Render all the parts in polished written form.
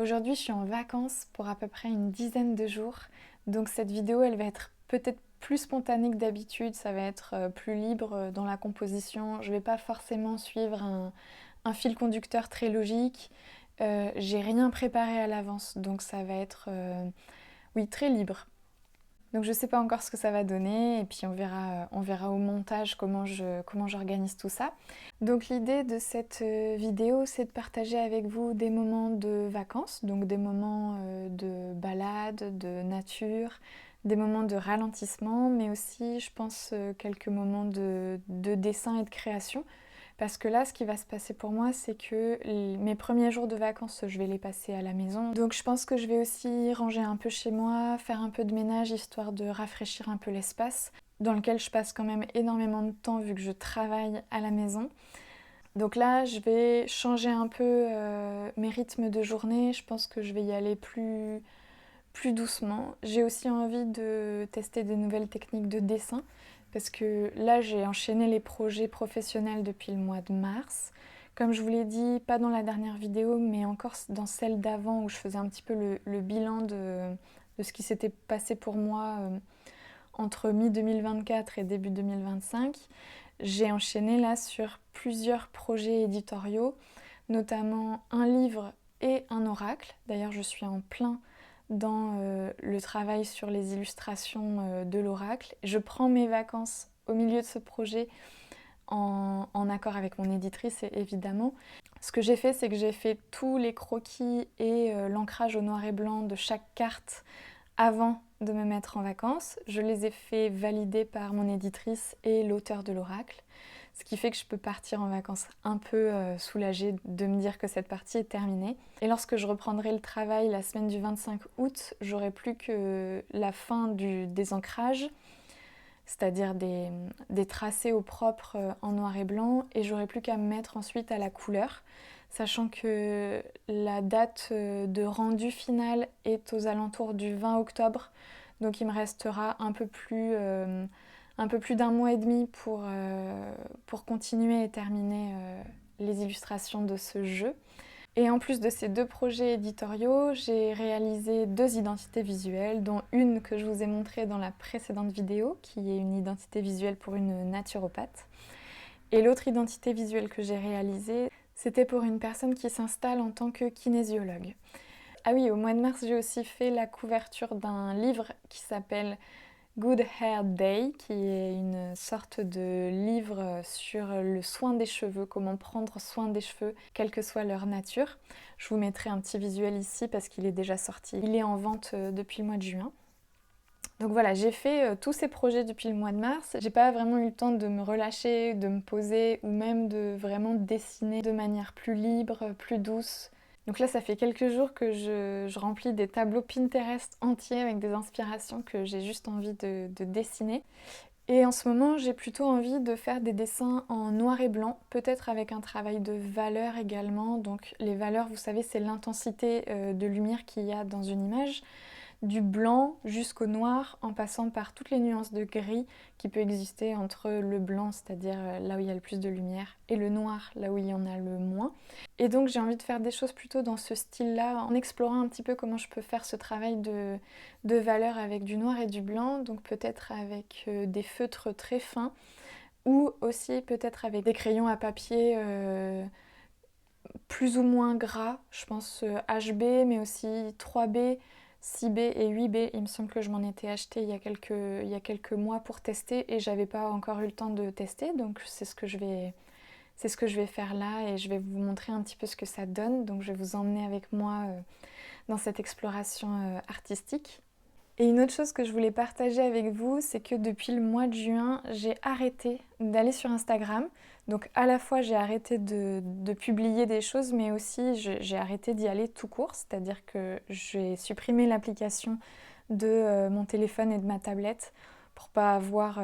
Aujourd'hui, je suis en vacances pour à peu près une dizaine de jours. Donc cette vidéo, elle va être peut-être plus spontanée que d'habitude. Ça va être plus libre dans la composition. Je ne vais pas forcément suivre un fil conducteur très logique. J'ai rien préparé à l'avance. Donc ça va être, oui, très libre. Donc je ne sais pas encore ce que ça va donner et puis on verra au montage comment j'organise tout ça. Donc l'idée de cette vidéo, c'est de partager avec vous des moments de vacances, donc des moments de balade, de nature, des moments de ralentissement, mais aussi je pense quelques moments de dessin et de création. Parce que là, ce qui va se passer pour moi, c'est que mes premiers jours de vacances, je vais les passer à la maison. Donc je pense que je vais aussi ranger un peu chez moi, faire un peu de ménage, histoire de rafraîchir un peu l'espace, dans lequel je passe quand même énormément de temps vu que je travaille à la maison. Donc là, je vais changer un peu mes rythmes de journée. Je pense que je vais y aller plus doucement. J'ai aussi envie de tester des nouvelles techniques de dessin parce que là j'ai enchaîné les projets professionnels depuis le mois de mars. Comme je vous l'ai dit, pas dans la dernière vidéo, mais encore dans celle d'avant où je faisais un petit peu le bilan de ce qui s'était passé pour moi entre mi-2024 et début 2025. J'ai enchaîné là sur plusieurs projets éditoriaux, notamment un livre et un oracle. D'ailleurs, je suis en plein dans le travail sur les illustrations de l'oracle. Je prends mes vacances au milieu de ce projet en accord avec mon éditrice évidemment. Ce que j'ai fait, c'est que j'ai fait tous les croquis et l'ancrage au noir et blanc de chaque carte avant de me mettre en vacances. Je les ai fait valider par mon éditrice et l'auteur de l'oracle. Ce qui fait que je peux partir en vacances un peu soulagée de me dire que cette partie est terminée. Et lorsque je reprendrai le travail la semaine du 25 août, j'aurai plus que la fin des ancrages, c'est-à-dire des tracés au propre en noir et blanc, et j'aurai plus qu'à me mettre ensuite à la couleur, sachant que la date de rendu final est aux alentours du 20 octobre, donc il me restera un peu plus d'un mois et demi pour continuer et terminer les illustrations de ce jeu. Et en plus de ces deux projets éditoriaux, j'ai réalisé deux identités visuelles, dont une que je vous ai montrée dans la précédente vidéo, qui est une identité visuelle pour une naturopathe. Et l'autre identité visuelle que j'ai réalisée, c'était pour une personne qui s'installe en tant que kinésiologue. Ah oui, au mois de mars, j'ai aussi fait la couverture d'un livre qui s'appelle Good Hair Day, qui est une sorte de livre sur le soin des cheveux, comment prendre soin des cheveux, quelle que soit leur nature. Je vous mettrai un petit visuel ici parce qu'il est déjà sorti. Il est en vente depuis le mois de juin. Donc voilà, j'ai fait tous ces projets depuis le mois de mars. J'ai pas vraiment eu le temps de me relâcher, de me poser ou même de vraiment dessiner de manière plus libre, plus douce. Donc là, ça fait quelques jours que je remplis des tableaux Pinterest entiers avec des inspirations que j'ai juste envie de dessiner. Et en ce moment, j'ai plutôt envie de faire des dessins en noir et blanc, peut-être avec un travail de valeur également. Donc les valeurs, vous savez, c'est l'intensité de lumière qu'il y a dans une image, du blanc jusqu'au noir, en passant par toutes les nuances de gris qui peut exister entre le blanc, c'est-à-dire là où il y a le plus de lumière, et le noir, là où il y en a le moins. Et donc j'ai envie de faire des choses plutôt dans ce style-là, en explorant un petit peu comment je peux faire ce travail de valeur avec du noir et du blanc, donc peut-être avec des feutres très fins, ou aussi peut-être avec des crayons à papier plus ou moins gras, je pense HB, mais aussi 3B, 6B et 8B. Il me semble que je m'en étais acheté il y a quelques mois pour tester et j'avais pas encore eu le temps de tester, donc c'est ce que je vais faire là et je vais vous montrer un petit peu ce que ça donne. Donc je vais vous emmener avec moi dans cette exploration artistique. Et une autre chose que je voulais partager avec vous, c'est que depuis le mois de juin, j'ai arrêté d'aller sur Instagram. Donc à la fois j'ai arrêté de publier des choses, mais aussi j'ai arrêté d'y aller tout court. C'est-à-dire que j'ai supprimé l'application de mon téléphone et de ma tablette pour pas avoir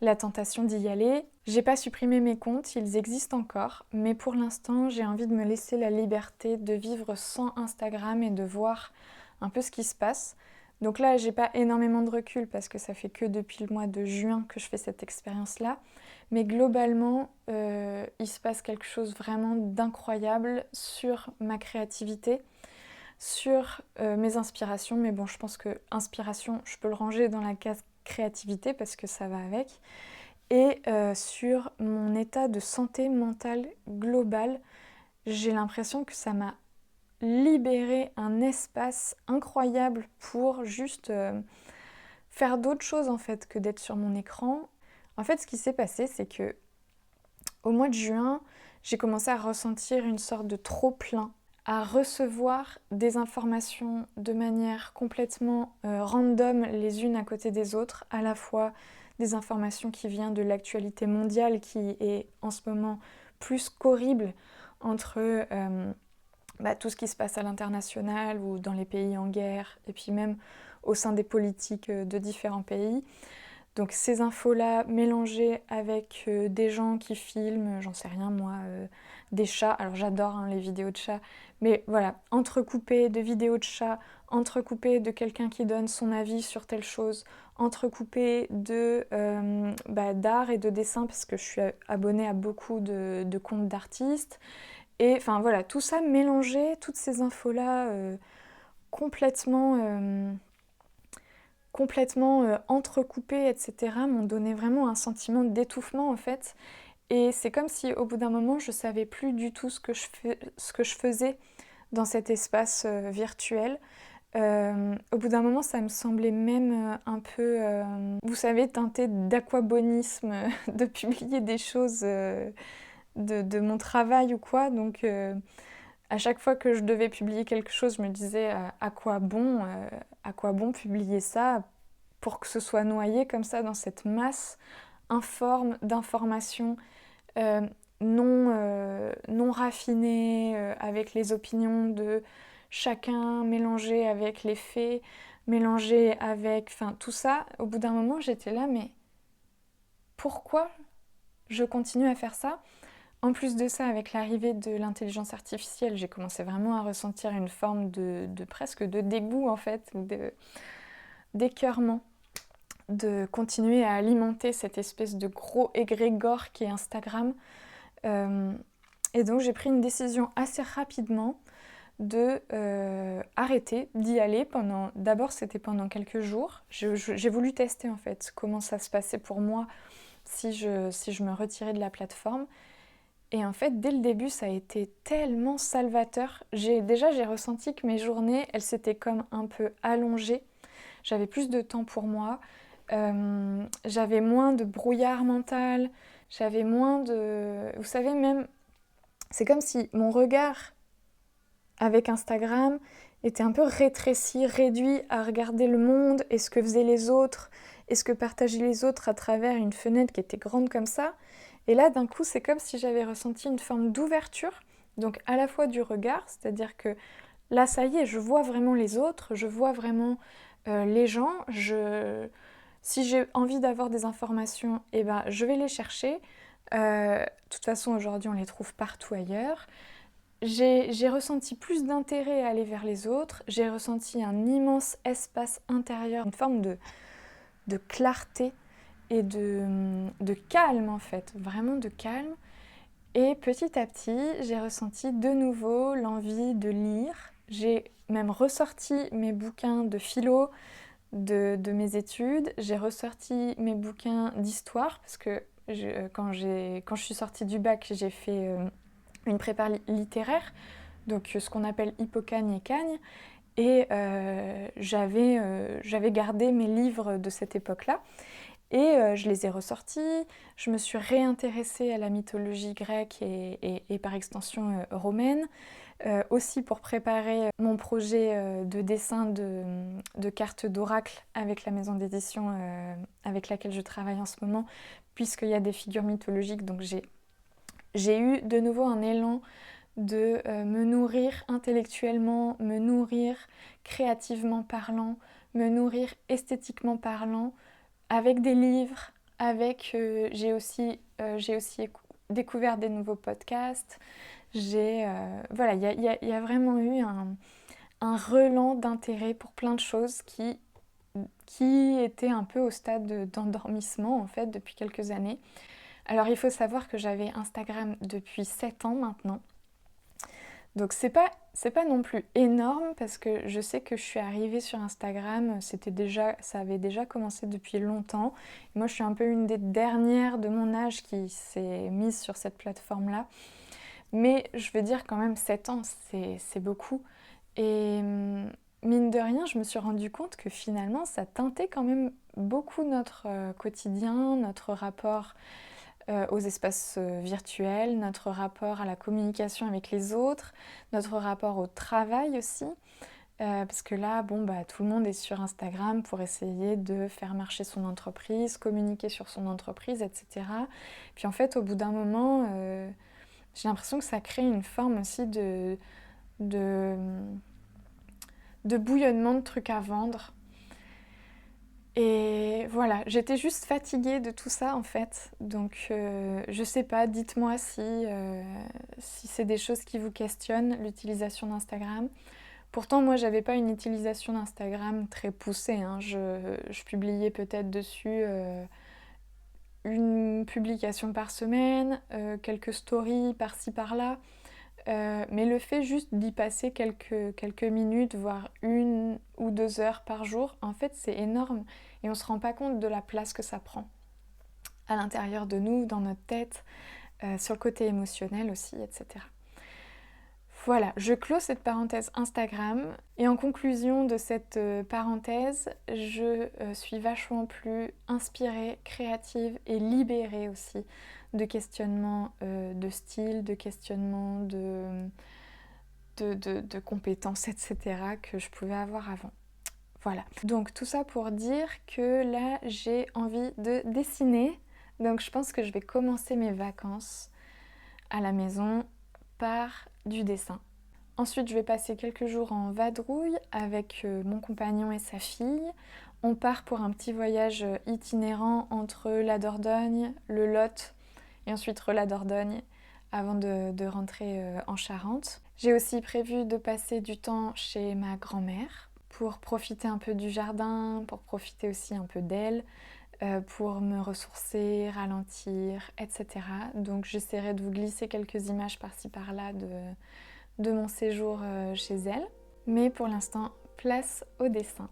la tentation d'y aller. J'ai pas supprimé mes comptes, ils existent encore, mais pour l'instant j'ai envie de me laisser la liberté de vivre sans Instagram et de voir un peu ce qui se passe. Donc là, j'ai pas énormément de recul parce que ça fait que depuis le mois de juin que je fais cette expérience-là. Mais globalement, il se passe quelque chose vraiment d'incroyable sur ma créativité. sur mes inspirations, mais bon, je pense que inspiration, je peux le ranger dans la case créativité parce que ça va avec, et sur mon état de santé mentale global. J'ai l'impression que ça m'a libéré un espace incroyable pour juste faire d'autres choses en fait que d'être sur mon écran. En fait, ce qui s'est passé, c'est que au mois de juin, j'ai commencé à ressentir une sorte de trop-plein, à recevoir des informations de manière complètement random les unes à côté des autres, à la fois des informations qui viennent de l'actualité mondiale qui est en ce moment plus qu'horrible entre tout ce qui se passe à l'international ou dans les pays en guerre et puis même au sein des politiques de différents pays. Donc ces infos-là mélangées avec des gens qui filment, j'en sais rien moi, des chats. Alors j'adore les vidéos de chats, mais voilà, entrecoupées de vidéos de chats, entrecoupées de quelqu'un qui donne son avis sur telle chose, entrecoupées de d'art et de dessin parce que je suis abonnée à beaucoup de comptes d'artistes. Et enfin voilà, tout ça mélangé, toutes ces infos-là complètement entrecoupées, etc., m'ont donné vraiment un sentiment d'étouffement en fait. Et c'est comme si au bout d'un moment, je savais plus du tout ce que je faisais dans cet espace virtuel. Au bout d'un moment, ça me semblait même un peu, vous savez, teinté d'aquabonisme, de publier des choses de mon travail ou quoi. Donc à chaque fois que je devais publier quelque chose, je me disais à quoi bon publier ça pour que ce soit noyé comme ça dans cette masse informe d'informations euh, non raffinées, avec les opinions de chacun mélangées avec les faits, mélangées avec... Enfin, tout ça, au bout d'un moment, j'étais là, mais pourquoi je continue à faire ça? En plus de ça, avec l'arrivée de l'intelligence artificielle, j'ai commencé vraiment à ressentir une forme de presque de dégoût en fait, ou d'écœurement, de continuer à alimenter cette espèce de gros égrégore qui est Instagram. Et donc j'ai pris une décision assez rapidement de arrêter d'y aller pendant... D'abord c'était pendant quelques jours. J'ai voulu tester en fait comment ça se passait pour moi si je me retirais de la plateforme. Et en fait, dès le début, ça a été tellement salvateur. J'ai ressenti que mes journées, elles s'étaient comme un peu allongées. J'avais plus de temps pour moi. J'avais moins de brouillard mental. J'avais moins de... Vous savez, même, c'est comme si mon regard avec Instagram était un peu rétréci, réduit à regarder le monde et ce que faisaient les autres et ce que partageaient les autres à travers une fenêtre qui était grande comme ça. Et là, d'un coup, c'est comme si j'avais ressenti une forme d'ouverture, donc à la fois du regard, c'est-à-dire que là, ça y est, je vois vraiment les autres, je vois vraiment les gens, si j'ai envie d'avoir des informations, eh ben, je vais les chercher. De toute façon, aujourd'hui, on les trouve partout ailleurs. J'ai ressenti plus d'intérêt à aller vers les autres, j'ai ressenti un immense espace intérieur, une forme de clarté et de calme en fait, vraiment de calme. Et petit à petit, j'ai ressenti de nouveau l'envie de lire. J'ai même ressorti mes bouquins de philo de mes études. J'ai ressorti mes bouquins d'histoire parce que quand je suis sortie du bac, j'ai fait une prépa littéraire, donc ce qu'on appelle Hippocagne et Cagne. Et j'avais gardé mes livres de cette époque-là. Et je les ai ressortis, je me suis réintéressée à la mythologie grecque et par extension romaine, aussi pour préparer mon projet de dessin de cartes d'oracle avec la maison d'édition avec laquelle je travaille en ce moment, puisqu'il y a des figures mythologiques, donc j'ai eu de nouveau un élan de me nourrir intellectuellement, me nourrir créativement parlant, me nourrir esthétiquement parlant, avec des livres, j'ai aussi découvert des nouveaux podcasts. Voilà, il y a vraiment eu un relan d'intérêt pour plein de choses qui étaient un peu au stade d'endormissement en fait depuis quelques années. Alors il faut savoir que j'avais Instagram depuis 7 ans maintenant. Donc c'est pas non plus énorme parce que je sais que je suis arrivée sur Instagram, ça avait déjà commencé depuis longtemps. Moi je suis un peu une des dernières de mon âge qui s'est mise sur cette plateforme-là. Mais je veux dire quand même 7 ans, c'est beaucoup. Et mine de rien, je me suis rendu compte que finalement ça teintait quand même beaucoup notre quotidien, notre rapport aux espaces virtuels, notre rapport à la communication avec les autres, notre rapport au travail aussi. Parce que là, bon, bah, tout le monde est sur Instagram pour essayer de faire marcher son entreprise, communiquer sur son entreprise, etc. Puis en fait, au bout d'un moment, j'ai l'impression que ça crée une forme aussi de, de bouillonnement de trucs à vendre. Et voilà, j'étais juste fatiguée de tout ça en fait. Donc je sais pas, dites-moi si c'est des choses qui vous questionnent, l'utilisation d'Instagram. Pourtant moi j'avais pas une utilisation d'Instagram très poussée, hein. Je publiais peut-être dessus une publication par semaine, quelques stories par-ci par-là. Mais le fait juste d'y passer quelques minutes, voire 1 ou 2 heures par jour, en fait c'est énorme et on ne se rend pas compte de la place que ça prend à l'intérieur de nous, dans notre tête, sur le côté émotionnel aussi, etc. Voilà, je clôt cette parenthèse Instagram et en conclusion de cette parenthèse, je suis vachement plus inspirée, créative et libérée aussi de questionnements de style, de questionnements de compétences, etc. que je pouvais avoir avant. Voilà, donc tout ça pour dire que là j'ai envie de dessiner, donc je pense que je vais commencer mes vacances à la maison par du dessin. Ensuite, je vais passer quelques jours en vadrouille avec mon compagnon et sa fille. On part pour un petit voyage itinérant entre la Dordogne, le Lot et ensuite la Dordogne avant de rentrer en Charente. J'ai aussi prévu de passer du temps chez ma grand-mère pour profiter un peu du jardin, pour profiter aussi un peu d'elle, pour me ressourcer, ralentir, etc. Donc j'essaierai de vous glisser quelques images par-ci par-là de mon séjour chez elle. Mais pour l'instant, place au dessin.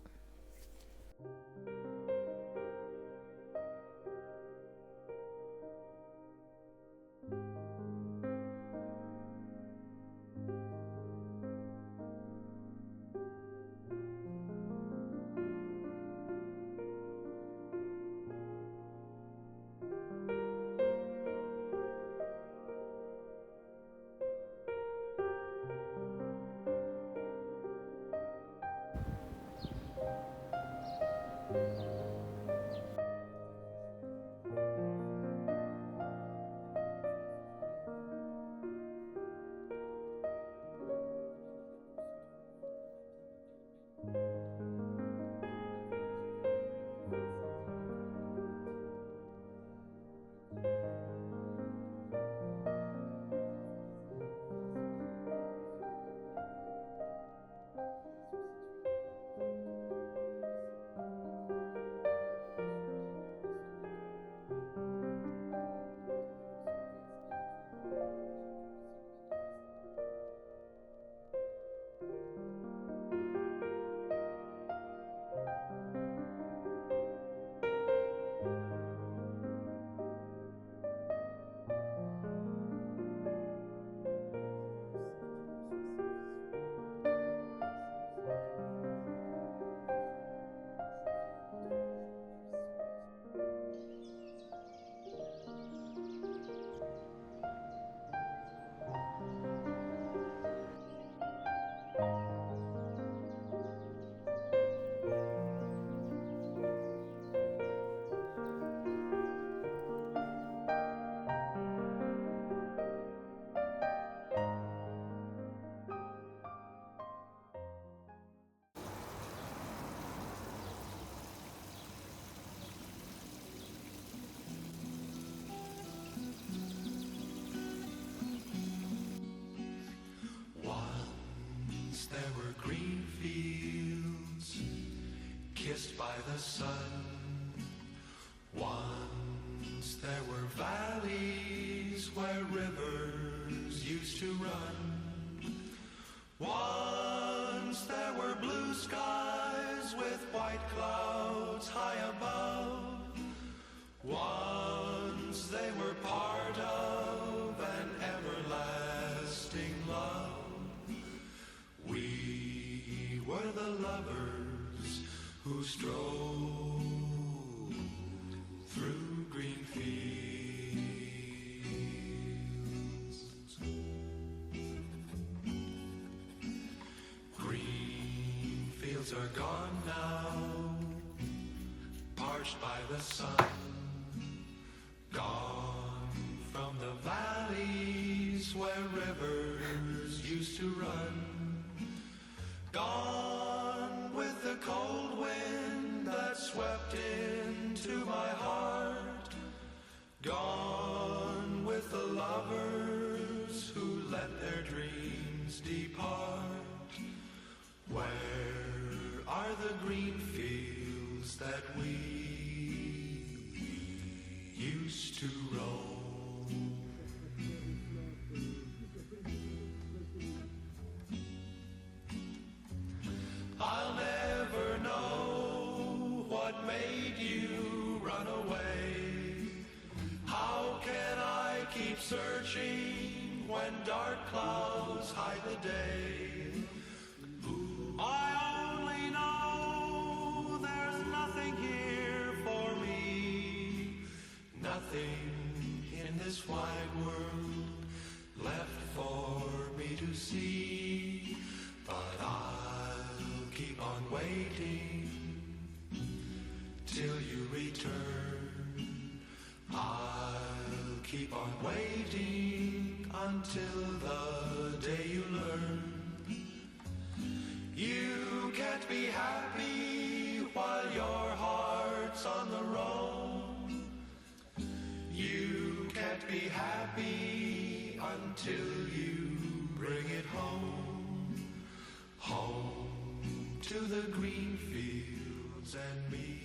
There were green fields kissed by the sun. Once there were valleys where rivers used to run. Once there were blue skies with white clouds high above. Once they were part of an everlasting love. We were the lovers who strolled through green fields. Green fields are gone now, parched by the sun. Gone from the valleys where rivers used to run. Gone with the cold wind that swept into my heart. Gone with the lovers who let their dreams depart. Where are the green fields that we used to roam? I'll never know what made you run away. How can I keep searching when dark clouds hide the day? I only know there's nothing here for me, nothing in this wide world left for me to see. But I'll keep on waiting till you return. I'll keep on waiting until the day you learn. You can't be happy while your heart's on the roam. You can't be happy until you bring it home. Home to the green fields and me.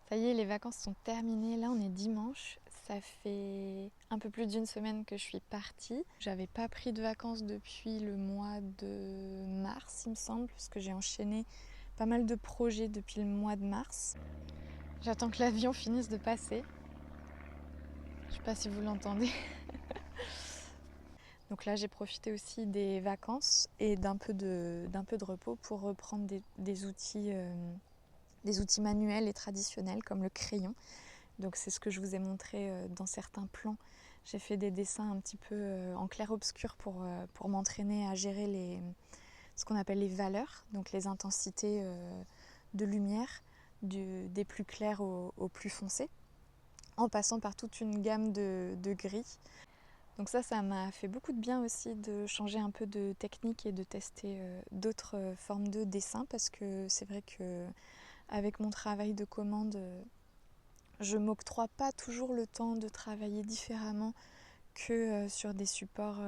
Ça y est, les vacances sont terminées. Là, on est dimanche. Ça fait un peu plus d'une semaine que je suis partie. J'avais pas pris de vacances depuis le mois de mars, il me semble, parce que j'ai enchaîné pas mal de projets depuis le mois de mars. J'attends que l'avion finisse de passer. Je sais pas si vous l'entendez. Donc là, j'ai profité aussi des vacances et d'un peu de repos pour reprendre des outils manuels et traditionnels comme le crayon. Donc c'est ce que je vous ai montré dans certains plans. J'ai fait des dessins un petit peu en clair-obscur pour m'entraîner à gérer ce qu'on appelle les valeurs, donc les intensités de lumière, des plus clairs aux plus foncés, en passant par toute une gamme de gris. Donc ça m'a fait beaucoup de bien aussi de changer un peu de technique et de tester d'autres formes de dessin, parce que c'est vrai que avec mon travail de commande, je m'octroie pas toujours le temps de travailler différemment que sur des supports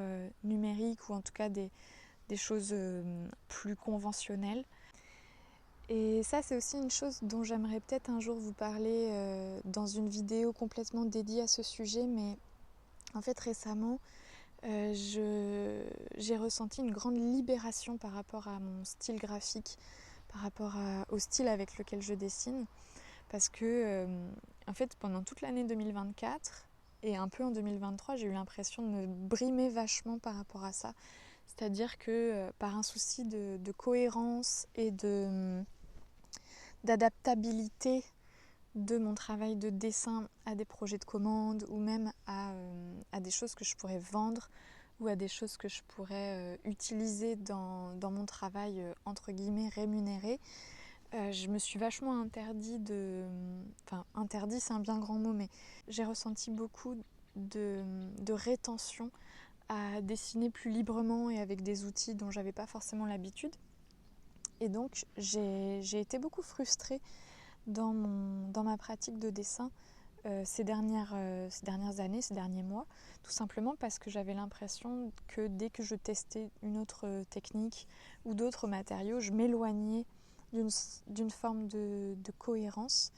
numériques, ou en tout cas des choses plus conventionnelles. Et ça, c'est aussi une chose dont j'aimerais peut-être un jour vous parler dans une vidéo complètement dédiée à ce sujet. Mais en fait, récemment, j'ai ressenti une grande libération par rapport à mon style graphique, par rapport au style avec lequel je dessine. Parce que, en fait, pendant toute l'année 2024 et un peu en 2023, j'ai eu l'impression de me brimer vachement par rapport à ça. C'est-à-dire que par un souci de cohérence et d'adaptabilité de mon travail de dessin à des projets de commande, ou même à des choses que je pourrais vendre, ou à des choses que je pourrais utiliser dans mon travail entre guillemets rémunéré, je me suis vachement interdit Enfin, interdit, c'est un bien grand mot, mais j'ai ressenti beaucoup de rétention à dessiner plus librement et avec des outils dont j'avais pas forcément l'habitude. Et donc j'ai été beaucoup frustrée dans ma pratique de dessin ces dernières années, ces derniers mois, tout simplement parce que j'avais l'impression que dès que je testais une autre technique ou d'autres matériaux, je m'éloignais d'une forme de cohérence,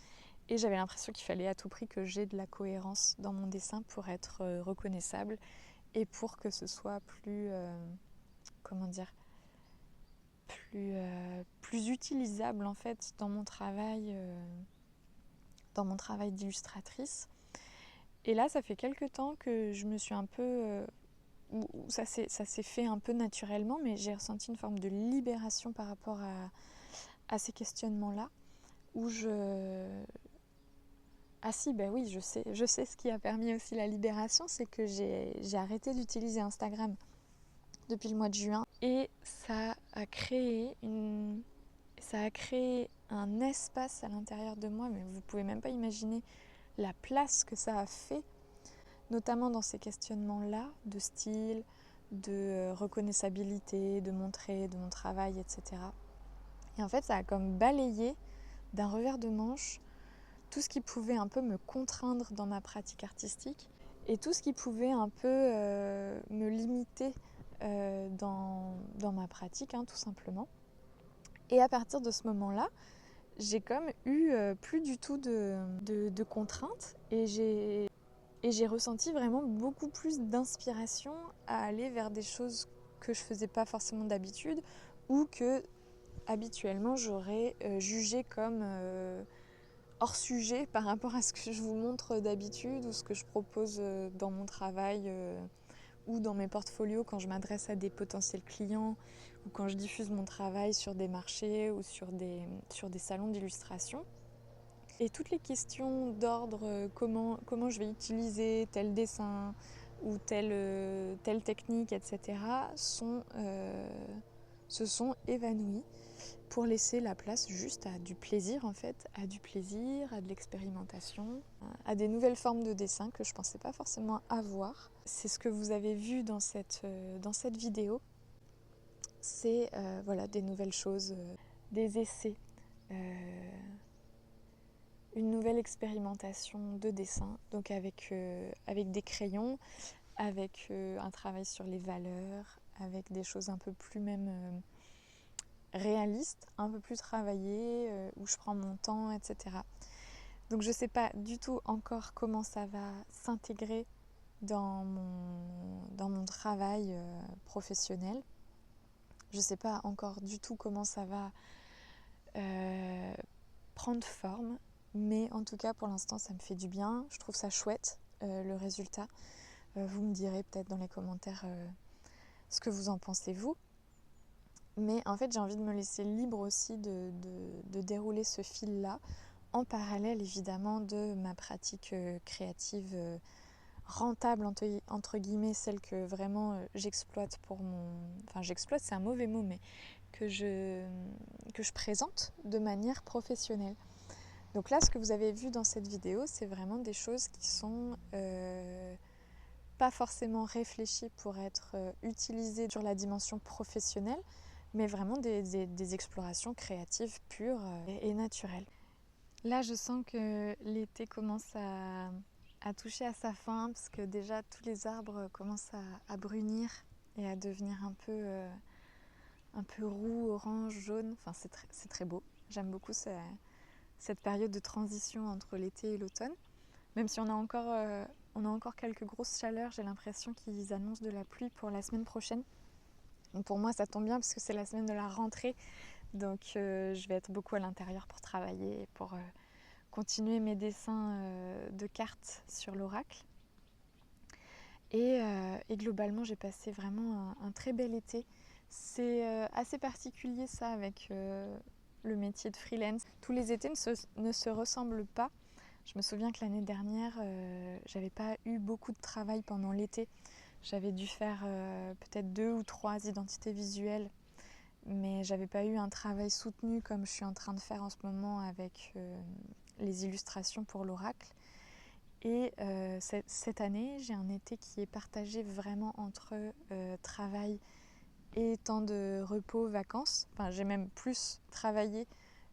et j'avais l'impression qu'il fallait à tout prix que j'ai de la cohérence dans mon dessin pour être reconnaissable et pour que ce soit plus, comment dire, plus utilisable en fait dans mon travail d'illustratrice. Et là, ça fait quelques temps que je me suis un peu où ça s'est fait un peu naturellement, mais j'ai ressenti une forme de libération par rapport à ces questionnements-là, où Ah si, ben oui, je sais ce qui a permis aussi la libération, c'est que j'ai arrêté d'utiliser Instagram depuis le mois de juin, et ça a créé un espace à l'intérieur de moi, mais vous pouvez même pas imaginer la place que ça a fait, notamment dans ces questionnements-là de style, de reconnaissabilité, de montrer de mon travail, etc. Et en fait, ça a comme balayé d'un revers de manche tout ce qui pouvait un peu me contraindre dans ma pratique artistique, et tout ce qui pouvait un peu me limiter dans ma pratique, hein, tout simplement. Et à partir de ce moment-là, j'ai comme eu plus du tout de contraintes, et j'ai ressenti vraiment beaucoup plus d'inspiration à aller vers des choses que je faisais pas forcément d'habitude, ou que habituellement j'aurais jugé comme hors sujet par rapport à ce que je vous montre d'habitude, ou ce que je propose dans mon travail ou dans mes portfolios quand je m'adresse à des potentiels clients, ou quand je diffuse mon travail sur des marchés ou sur des salons d'illustration. Et toutes les questions d'ordre comment je vais utiliser tel dessin ou telle technique, etc., se sont évanouies pour laisser la place juste à du plaisir, en fait, à du plaisir, à de l'expérimentation, à des nouvelles formes de dessin que je ne pensais pas forcément avoir. C'est ce que vous avez vu dans cette vidéo. C'est voilà, des nouvelles choses, des essais, une nouvelle expérimentation de dessin, donc avec des crayons, avec un travail sur les valeurs, avec des choses un peu plus même réaliste, un peu plus travaillé, où je prends mon temps, etc. Donc je sais pas du tout encore comment ça va s'intégrer dans mon travail professionnel. Je sais pas encore du tout comment ça va prendre forme, mais en tout cas pour l'instant ça me fait du bien. Je trouve ça chouette le résultat. Vous me direz peut-être dans les commentaires ce que vous en pensez vous. Mais en fait j'ai envie de me laisser libre aussi de dérouler ce fil-là, en parallèle évidemment de ma pratique créative rentable entre guillemets, celle que vraiment j'exploite pour mon... Enfin j'exploite c'est un mauvais mot, mais que je présente de manière professionnelle. Donc là ce que vous avez vu dans cette vidéo, c'est vraiment des choses qui sont pas forcément réfléchies pour être utilisées sur la dimension professionnelle, mais vraiment des explorations créatives pures et naturelles. Là, je sens que l'été commence à toucher à sa fin, parce que déjà tous les arbres commencent à brunir et à devenir un peu roux, orange, jaune. Enfin, c'est très beau. J'aime beaucoup cette période de transition entre l'été et l'automne. Même si on a encore quelques grosses chaleurs, j'ai l'impression qu'ils annoncent de la pluie pour la semaine prochaine. Donc pour moi, ça tombe bien parce que c'est la semaine de la rentrée. Donc je vais être beaucoup à l'intérieur pour travailler, pour continuer mes dessins de cartes sur l'oracle. Et globalement, j'ai passé vraiment un très bel été. C'est assez particulier ça avec le métier de freelance. Tous les étés ne se ressemblent pas. Je me souviens que l'année dernière, j'avais pas eu beaucoup de travail pendant l'été. J'avais dû faire peut-être 2 ou 3 identités visuelles, mais j'avais pas eu un travail soutenu comme je suis en train de faire en ce moment avec les illustrations pour l'oracle. Et cette année, j'ai un été qui est partagé vraiment entre travail et temps de repos, vacances. Enfin, j'ai même plus travaillé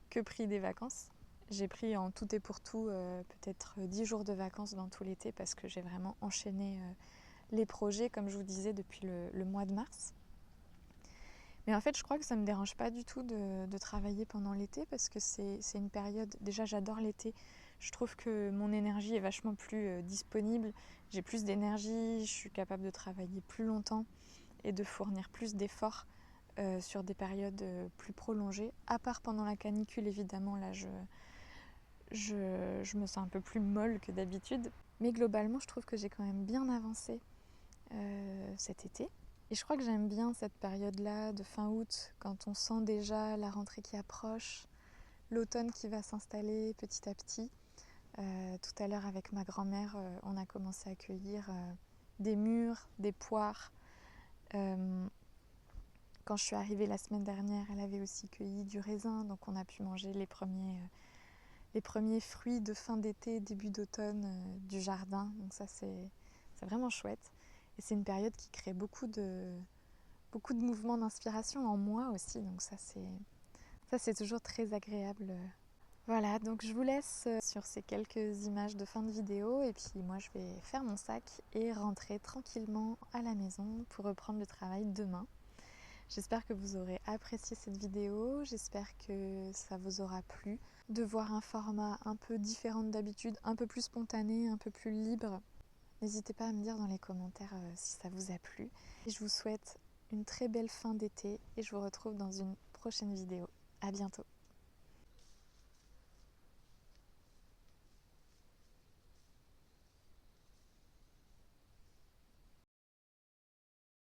que pris des vacances. J'ai pris en tout et pour tout peut-être 10 jours de vacances dans tout l'été parce que j'ai vraiment enchaîné les projets, comme je vous disais, depuis le mois de mars. Mais en fait, je crois que ça ne me dérange pas du tout de travailler pendant l'été parce que c'est une période... Déjà, j'adore l'été. Je trouve que mon énergie est vachement plus disponible. J'ai plus d'énergie, je suis capable de travailler plus longtemps et de fournir plus d'efforts sur des périodes plus prolongées. À part pendant la canicule, évidemment, là, je me sens un peu plus molle que d'habitude. Mais globalement, je trouve que j'ai quand même bien avancé cet été. Et je crois que j'aime bien cette période-là de fin août, quand on sent déjà la rentrée qui approche, l'automne qui va s'installer petit à petit. Tout à l'heure avec ma grand-mère, on a commencé à cueillir des mûres, des poires. Quand je suis arrivée la semaine dernière, elle avait aussi cueilli du raisin, donc on a pu manger les premiers fruits de fin d'été, début d'automne du jardin. Donc ça c'est vraiment chouette. Et c'est une période qui crée beaucoup de mouvements d'inspiration en moi aussi, donc ça c'est toujours très agréable. Voilà, donc je vous laisse sur ces quelques images de fin de vidéo et puis moi je vais faire mon sac et rentrer tranquillement à la maison pour reprendre le travail demain. J'espère que vous aurez apprécié cette vidéo, j'espère que ça vous aura plu de voir un format un peu différent d'habitude, un peu plus spontané, un peu plus libre. N'hésitez pas à me dire dans les commentaires si ça vous a plu. Et je vous souhaite une très belle fin d'été et je vous retrouve dans une prochaine vidéo. À bientôt.